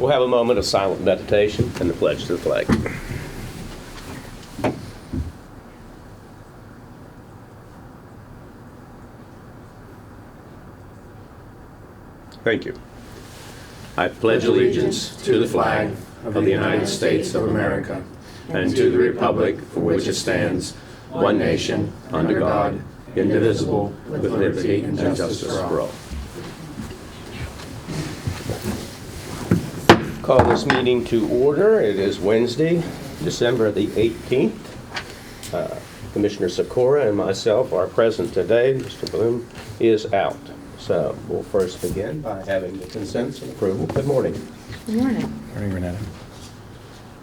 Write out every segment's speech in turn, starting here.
We'll have a moment of silent meditation and the pledge to the flag. Thank you. I pledge allegiance to the flag of the United States of America and to the republic for which it stands, one nation, under God, indivisible, with liberty and justice for all. Call this meeting to order. It is Wednesday, December the 18th. Commissioner Sikora and myself are present today. Mr. Bloom is out. So we'll first begin by having the consents and approval. Good morning. Good morning. Morning, Renetta.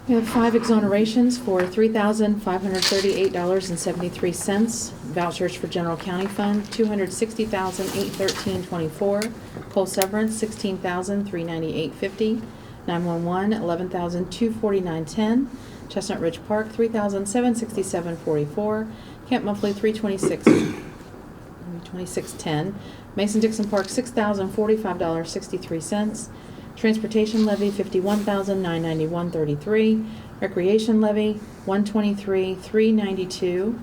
We have 5 exonerations for $3,538.73. Vouchers for General County Fund, $260,813.24. Coal severance, $16,398.50. 911, $11,249.10. Chestnut Ridge Park, $3,767.44. Camp Muffley, $26.10. Mason-Dixon Park, $6,045.63. Transportation levy, $51,991.33. Recreation levy, $123,392.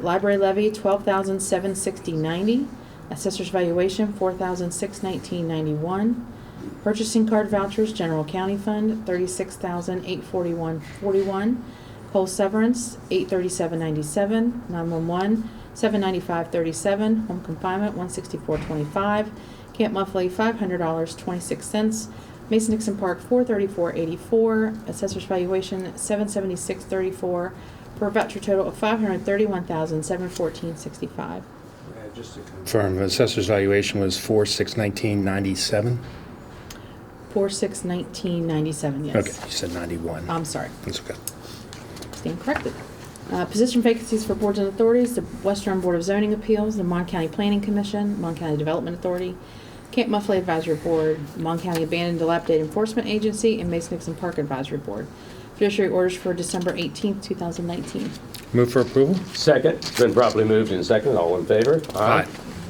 Library levy, $12,760.90. Assessor's valuation, $4,619.91. Purchasing card vouchers, General County Fund, $36,841.41. Coal severance, $837.97. 911, $795.37. Home confinement, $164.25. Camp Muffley, $500.26. Mason-Dixon Park, $434.84. Assessor's valuation, $776.34. For a voucher total of $531,714.65. Just to confirm, the assessor's valuation was $4,619.97. $4,619.97, yes. Okay, you said 91. I'm sorry. That's okay. Stand corrected. Position vacancies for boards and authorities: the Western Board of Zoning Appeals, the Mon County Planning Commission, Mon County Development Authority, Camp Muffley Advisory Board, Mon County Abandoned Dilapidated Enforcement Agency, and Mason-Dixon Park Advisory Board. Fiduciary orders for December 18th, 2019. Move for approval? Second. It's been properly moved and second. All in favor? Aye.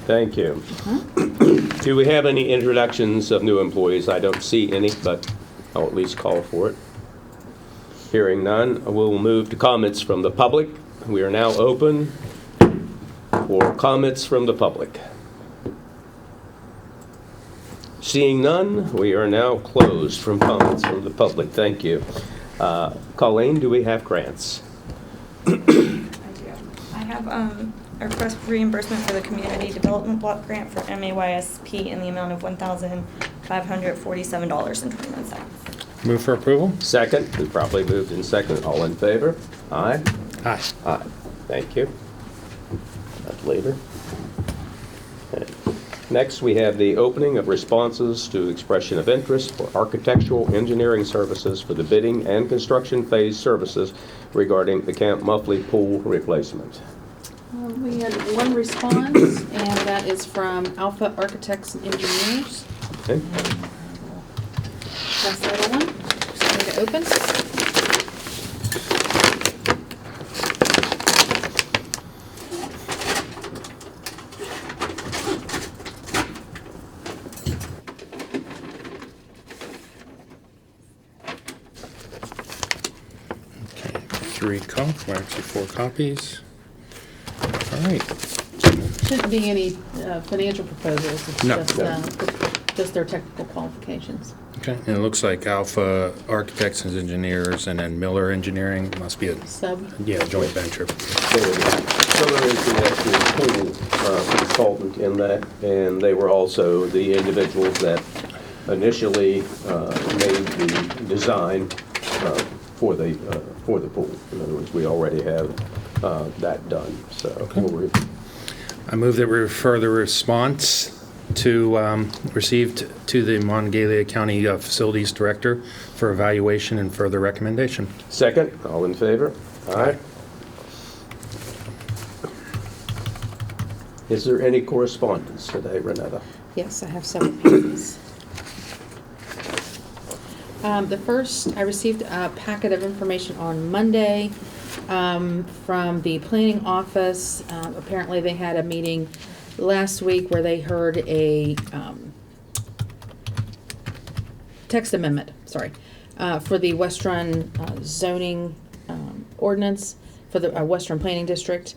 Thank you. Do we have any introductions of new employees? I don't see any, but I'll at least call for it. Hearing none, we'll move to comments from the public. We are now open for comments from the public. Seeing none, we are now closed from comments from the public. Thank you. Colleen, do we have grants? I do. I have a request for reimbursement for the Community Development Block Grant for MAYSP in the amount of $1,547.21. Move for approval? Second. We properly moved in second. All in favor? Aye. Aye. Aye. Thank you. That's later. Okay. Next, we have the opening of responses to expression of interest for architectural engineering services for the bidding and construction phase services regarding the Camp Muffley pool replacement. We had one response, and that is from Alpha Architects and Engineers. Okay. That's the other one. Just need to open. Actually 4 copies. All right. Shouldn't be any financial proposals. It's No. just their technical qualifications. Okay, and it looks like Alpha Architects and Engineers and then Miller Engineering must be a Sub. joint venture. Miller is the actual pool consultant in that, and they were also the individuals that initially made the design for the pool. In other words, we already have that done. So Okay. I move that we refer the response received to the Monongalia County Facilities Director for evaluation and further recommendation. Second. All in favor? Aye. Is there any correspondence today, Renetta? Yes, I have several pages. The first, I received a packet of information on Monday from the planning office. Apparently they had a meeting last week where they heard a text amendment, for the West Run zoning ordinance for the West Run Planning District.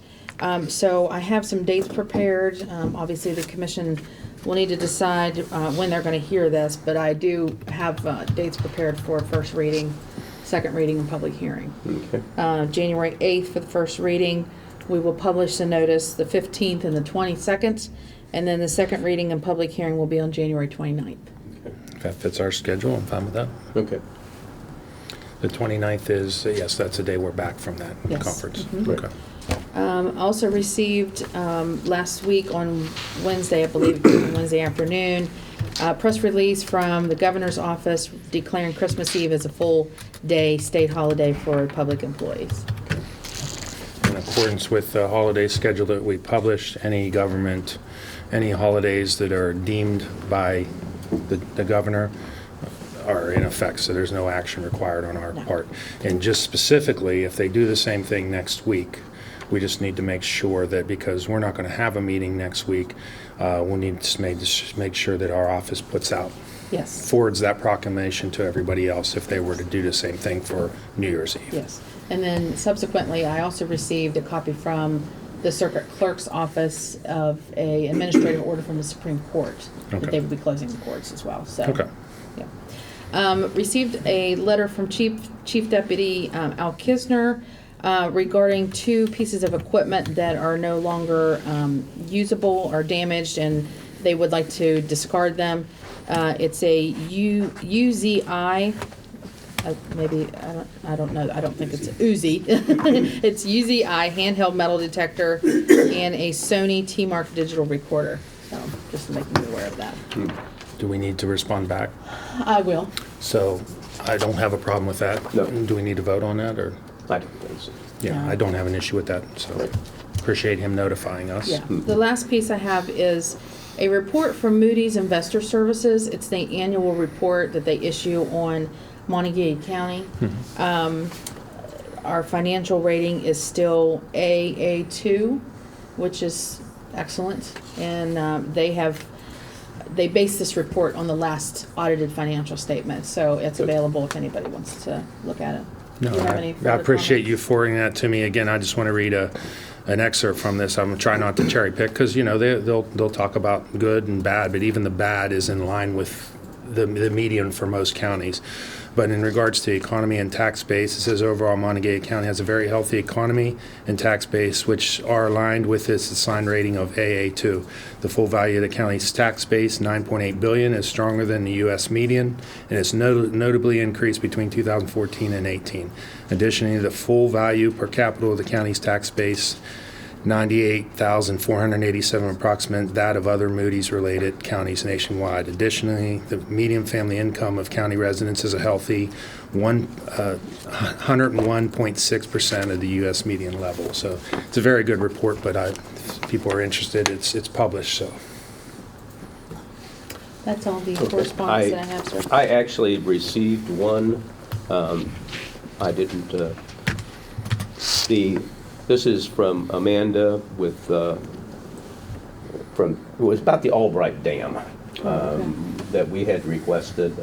So I have some dates prepared. Obviously, the commission will need to decide when they're going to hear this, but I do have dates prepared for first reading, second reading, and public hearing. Okay. January 8th for the first reading. We will publish the notice the 15th and the 22nd, and then the second reading and public hearing will be on January 29th. If that fits our schedule, I'm fine with that. Okay. The 29th is, yes, that's the day we're back from that Yes. conference. Mhm. Okay. Also received last week on Wednesday, I believe, Wednesday afternoon, press release from the governor's office declaring Christmas Eve as a full day state holiday for public employees. In accordance with the holiday schedule that we published, any holidays that are deemed by the governor are in effect, so there's no action required on our No. part. And just specifically, if they do the same thing next week, we just need to make sure that, because we're not going to have a meeting next week, we'll need to make sure that our office Yes. forwards that proclamation to everybody else if they were to do the same thing for New Year's Eve. Yes. And then subsequently, I also received a copy from the circuit clerk's office of a administrative order from the Supreme Court Okay. that they would be closing the courts as well. So. Okay. Yeah. Received a letter from Chief Deputy Al Kisner regarding 2 pieces of equipment that are no longer usable or damaged, and they would like to discard them. It's a UZI. Maybe I don't know. I don't think it's Uzi. It's UZI handheld metal detector and a Sony T-Mark digital recorder. So just to make you aware of that. Do we need to respond back? I will. So I don't have a problem with that. No. Do we need to vote on that, or? I don't think so. Yeah, No. I don't have an issue with that, so appreciate him notifying us. Yeah. The last piece I have is a report from Moody's Investor Services. It's the annual report that they issue on Monongalia County. Our financial rating is still AA2, which is excellent, and they base this report on the last audited financial statement, so it's Good. available if anybody wants to look at it. No, Do you have any I further appreciate comments? you forwarding that to me. Again, I just want to read an excerpt from this. I'm trying not to cherry pick, because, they'll talk about good and bad, but even the bad is in line with the median for most counties. But in regards to economy and tax base, it says overall Monongalia County has a very healthy economy and tax base, which are aligned with its assigned rating of AA2. The full value of the county's tax base, $9.8 billion, is stronger than the U.S. median, and it's notably increased between 2014 and 18. Additionally, the full value per capita of the county's tax base, $98,487, approximate that of other Moody's-related counties nationwide. Additionally, the median family income of county residents is a healthy 101.6% of the U.S. median level. So it's a very good report, but if people are interested, it's published. So That's all the Okay. correspondence that I have, sir. I actually received one. I didn't. This is from Amanda with it was about the Albright Dam that we had requested,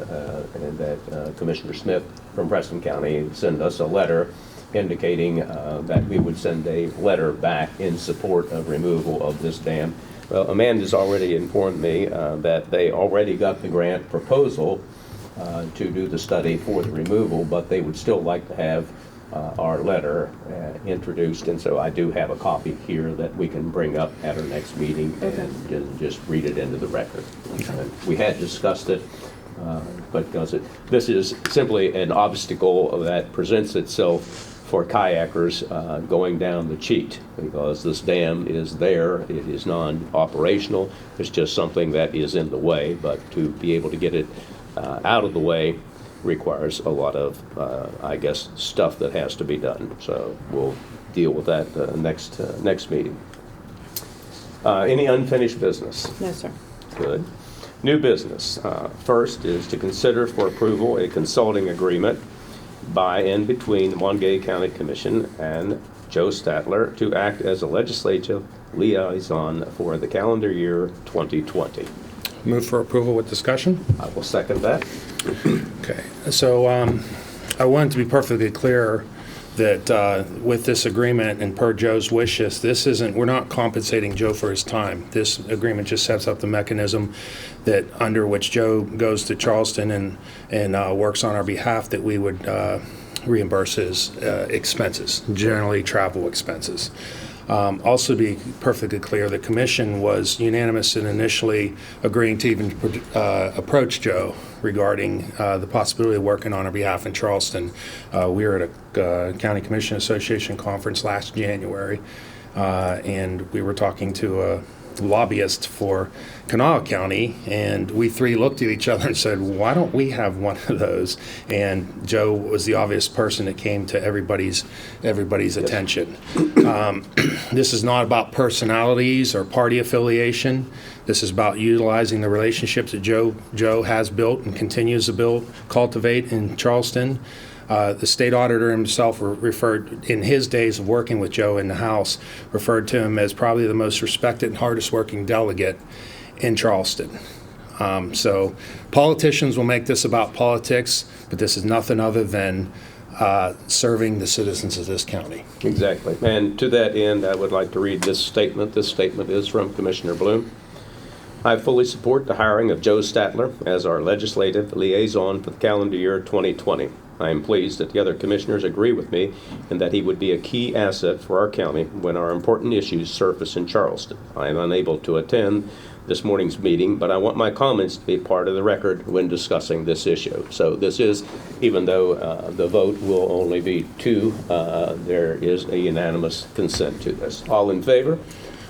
and that Commissioner Smith from Preston County sent us a letter indicating that we would send a letter back in support of removal of this dam. Well, Amanda's already informed me that they already got the grant proposal to do the study for the removal, but they would still like to have our letter introduced, and so I do have a copy here that we can bring up at our next meeting and just read it into the record. And we had discussed it, but because this is simply an obstacle that presents itself for kayakers going down the Cheat, because this dam is there, it is non-operational, it's just something that is in the way, but to be able to get it out of the way requires a lot of, I guess, stuff that has to be done. So we'll deal with that next meeting. Any unfinished business? No, sir. Good. New business. First is to consider for approval a consulting agreement by and between the Monongalia County Commission and Joe Statler to act as a legislative liaison for the calendar year 2020. move for approval with discussion. I will second that. Okay, so I wanted to be perfectly clear that with this agreement and per Joe's wishes, we're not compensating Joe for his time. This agreement just sets up the mechanism that under which Joe goes to Charleston and works on our behalf, that we would reimburse his expenses, generally travel expenses. Also, to be perfectly clear, the commission was unanimous in initially agreeing to even approach Joe regarding the possibility of working on our behalf in Charleston. We were at a County Commission Association conference last January, and we were talking to a lobbyist for Kanawha County, and we three looked at each other and said, why don't we have one of those? And Joe was the obvious person that came to everybody's attention. This is not about personalities or party affiliation. This is about utilizing the relationships that Joe has built and continues to cultivate in Charleston. The state auditor himself referred, in his days of working with Joe in the House, referred to him as probably the most respected and hardest working delegate in Charleston. So politicians will make this about politics, but this is nothing other than serving the citizens of this county. Exactly. And to that end, I would like to read this statement. This statement is from Commissioner Bloom. I fully support the hiring of Joe Statler as our legislative liaison for the calendar year 2020. I am pleased that the other commissioners agree with me and that he would be a key asset for our county when our important issues surface in Charleston. I am unable to attend this morning's meeting, but I want my comments to be part of the record when discussing this issue. So this is, even though the vote will only be 2, there is a unanimous consent to this. All in favor?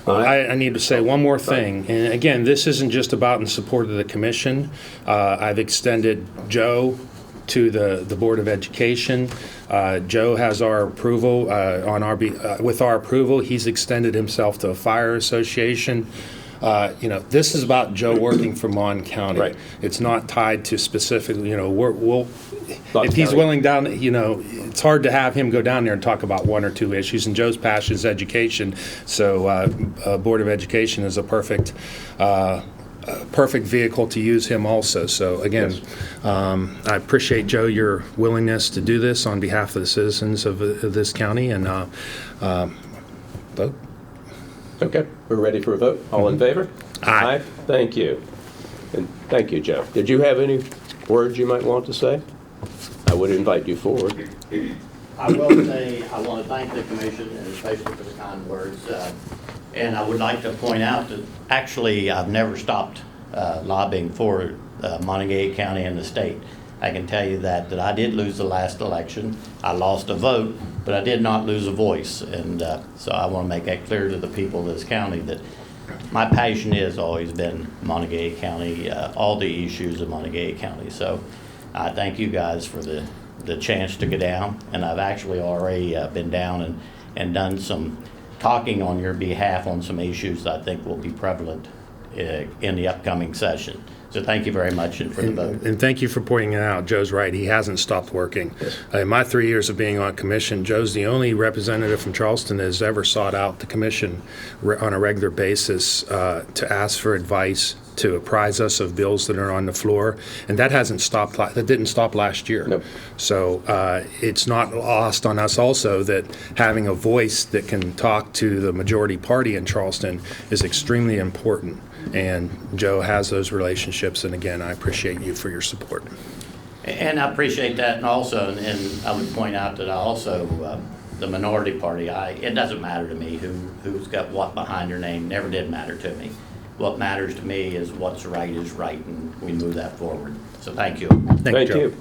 I need to say one more thing. And again, this isn't just about in support of the commission. I've extended Joe to the Board of Education. Joe has our approval with our approval. He's extended himself to a fire association. This is about Joe working for Mon County. Right. It's not tied to specifically. If he's willing down, it's hard to have him go down there and talk about 1 or 2 issues. And Joe's passion is education, so Board of Education is a perfect vehicle to use him also. So again, yes. I appreciate, Joe, your willingness to do this on behalf of the citizens of this county, and vote. Okay, we're ready for a vote. All in favor? Aye. Thank you. And thank you, Joe. Did you have any words you might want to say? I would invite you forward. I will say I want to thank the commission, and especially for the kind words. And I would like to point out that actually I've never stopped lobbying for Monongalia County and the state. I can tell you that I did lose the last election. I lost a vote, but I did not lose a voice. And so I want to make that clear to the people of this county that my passion has always been Monongalia County, all the issues of Monongalia County. So I thank you guys for the chance to go down. And I've actually already been down and done some talking on your behalf on some issues that I think will be prevalent in the upcoming session. So thank you very much for the vote. And thank you for pointing it out. Joe's right. He hasn't stopped working. Yes. In my 3 years of being on commission, Joe's the only representative from Charleston that has ever sought out the commission on a regular basis to ask for advice, to apprise us of bills that are on the floor. And that hasn't stopped. That didn't stop last year. Nope. So it's not lost on us also that having a voice that can talk to the majority party in Charleston is extremely important. And Joe has those relationships, and again, I appreciate you for your support. And I appreciate that, and also, and I would point out that I also, the minority party, it doesn't matter to me who's got what behind their name, never did matter to me. What matters to me is what's right is right, and we move that forward. So thank you. Thank Joe. you.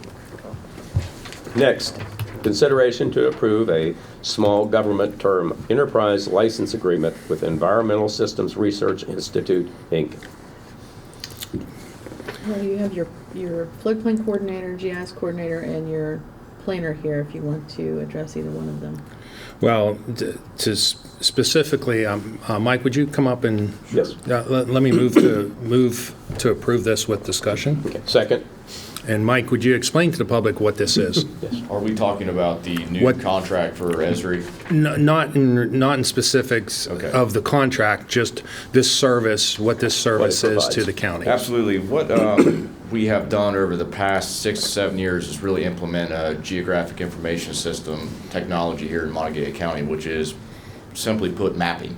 Next, consideration to approve a small government term enterprise license agreement with Environmental Systems Research Institute, Inc. Well, you have your floodplain coordinator, GIS coordinator, and your planner here if you want to address either one of them. Well, to specifically, Mike, would you come up and Yes. let me move to approve this with discussion? Okay. Second? And Mike, would you explain to the public what this is? Yes. Are we talking about the new What- contract for Esri? Not in specifics Okay. of the contract, just this service, what this service is to provides. the county. Absolutely. What we have done over the past 6 to 7 years is really implement a geographic information system technology here in Monongalia County, which is simply put mapping.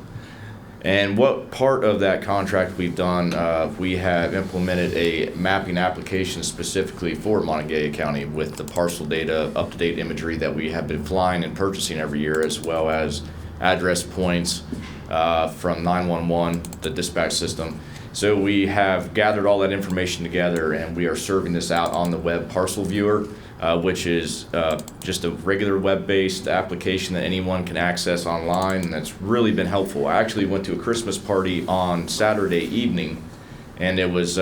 And what part of that contract we've done, we have implemented a mapping application specifically for Monongalia County with the parcel data, up-to-date imagery that we have been flying and purchasing every year, as well as address points from 911, the dispatch system. So we have gathered all that information together, and we are serving this out on the web parcel viewer, which is just a regular web-based application that anyone can access online, and that's really been helpful. I actually went to a Christmas party on Saturday evening, and it was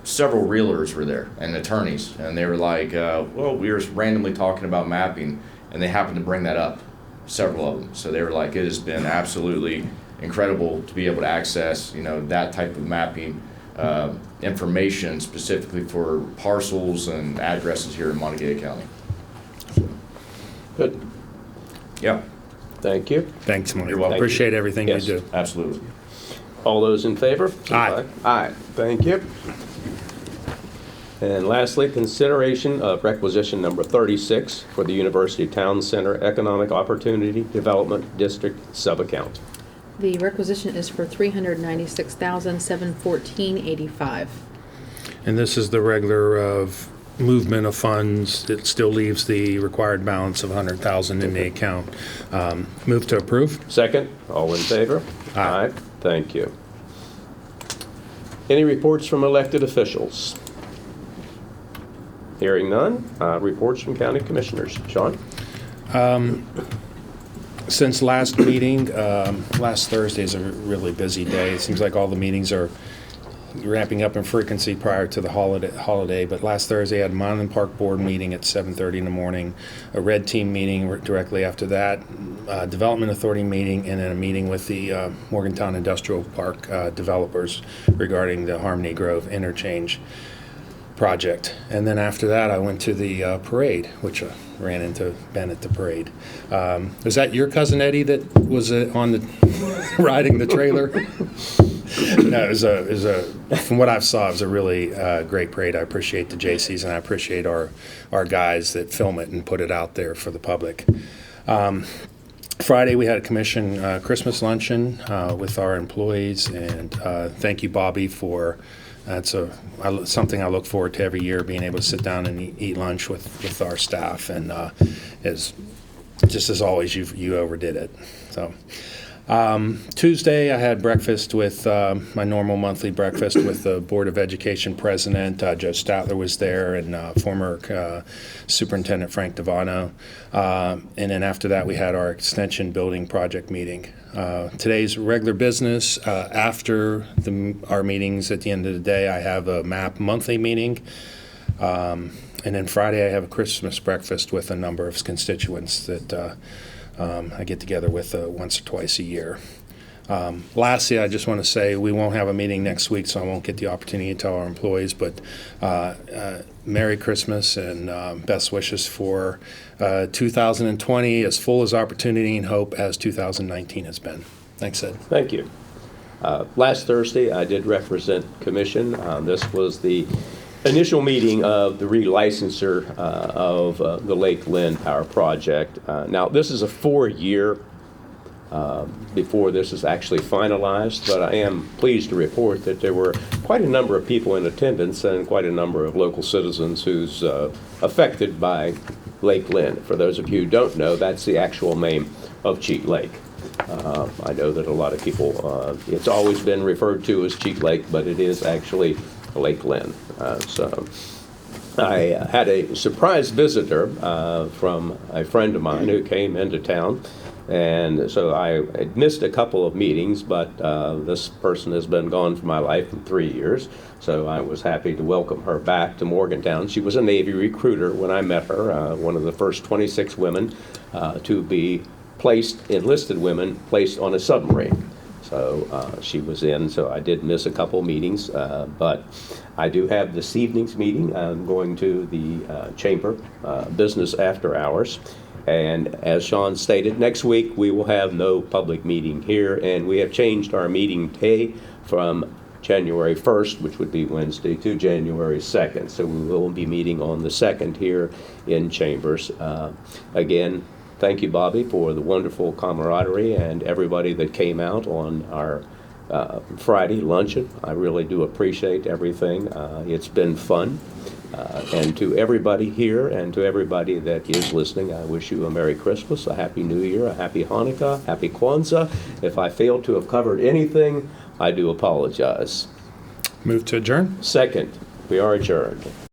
several realtors were there and attorneys, and they were like, well, we were randomly talking about mapping, and they happened to bring that up, several of them. So they were like, it has been absolutely incredible to be able to access, that type of mapping information specifically for parcels and addresses here in Monongalia County. Good. Yeah, Thank you. Thanks, Mike. You're welcome. Appreciate everything Yes. you do. absolutely. All those in favor? Aye. Aye. Thank you. And lastly, consideration of requisition number 36 for the University Town Center Economic Opportunity Development District subaccount. The requisition is for $396,714.85. And this is the regular of movement of funds. It still leaves the required balance of $100,000 in the account. Move to approve. Second, all in favor? Aye. Thank you. Any reports from elected officials? Hearing none. Reports from county commissioners. Sean? Since last meeting, last Thursday is a really busy day. It seems like all the meetings are ramping up in frequency prior to the holiday. But last Thursday, I had a Monument Park Board meeting at 7:30 in the morning, a Red Team meeting directly after that, Development Authority meeting, and then a meeting with the Morgantown Industrial Park developers regarding the Harmony Grove interchange project. And then after that, I went to the parade, which ran into Ben at the parade. Was that your cousin Eddie that was on the riding the trailer? No, it was from what I saw, it was a really great parade. I appreciate the JCs, and I appreciate our guys that film it and put it out there for the public. Friday, we had a commission Christmas luncheon with our employees, and thank you, Bobby, for that's something I look forward to every year, being able to sit down and eat lunch with our staff, and is just as always, you overdid it. So Tuesday, I had breakfast with my normal monthly breakfast with the Board of Education President. Joe Statler was there, and former Superintendent Frank Devano. And then after that, we had our extension building project meeting. Today's regular business. After our meetings at the end of the day, I have a MAP monthly meeting. And then Friday, I have a Christmas breakfast with a number of constituents that I get together with once or twice a year. Lastly, I just want to say we won't have a meeting next week, so I won't get the opportunity to tell our employees, but Merry Christmas and best wishes for 2020, as full as opportunity and hope as 2019 has been. Thanks, Ed. Thank you. Last Thursday, I did represent commission. This was the initial meeting of the relicensure of the Lake Lynn Power Project. Now, this is a 4-year before this is actually finalized, but I am pleased to report that there were quite a number of people in attendance and quite a number of local citizens who's affected by Lake Lynn. For those of you who don't know, that's the actual name of Cheat Lake. I know that a lot of people, it's always been referred to as Cheat Lake, but it is actually Lake Lynn. So I had a surprise visitor from a friend of mine who came into town, and so I had missed a couple of meetings, but this person has been gone from my life in 3 years, so I was happy to welcome her back to Morgantown. She was a Navy recruiter when I met her, one of the first 26 women to be enlisted women placed on a submarine. So she was in, so I did miss a couple meetings, but I do have this evening's meeting. I'm going to the Chamber Business After Hours. And as Sean stated, next week we will have no public meeting here, and we have changed our meeting day from January 1st, which would be Wednesday, to January 2nd. So we will be meeting on the 2nd here in Chambers. Again, thank you, Bobby, for the wonderful camaraderie and everybody that came out on our Friday luncheon. I really do appreciate everything. It's been fun. And to everybody here and to everybody that is listening, I wish you a Merry Christmas, a Happy New Year, a Happy Hanukkah, Happy Kwanzaa. If I failed to have covered anything, I do apologize. Move to adjourn? Second, we are adjourned.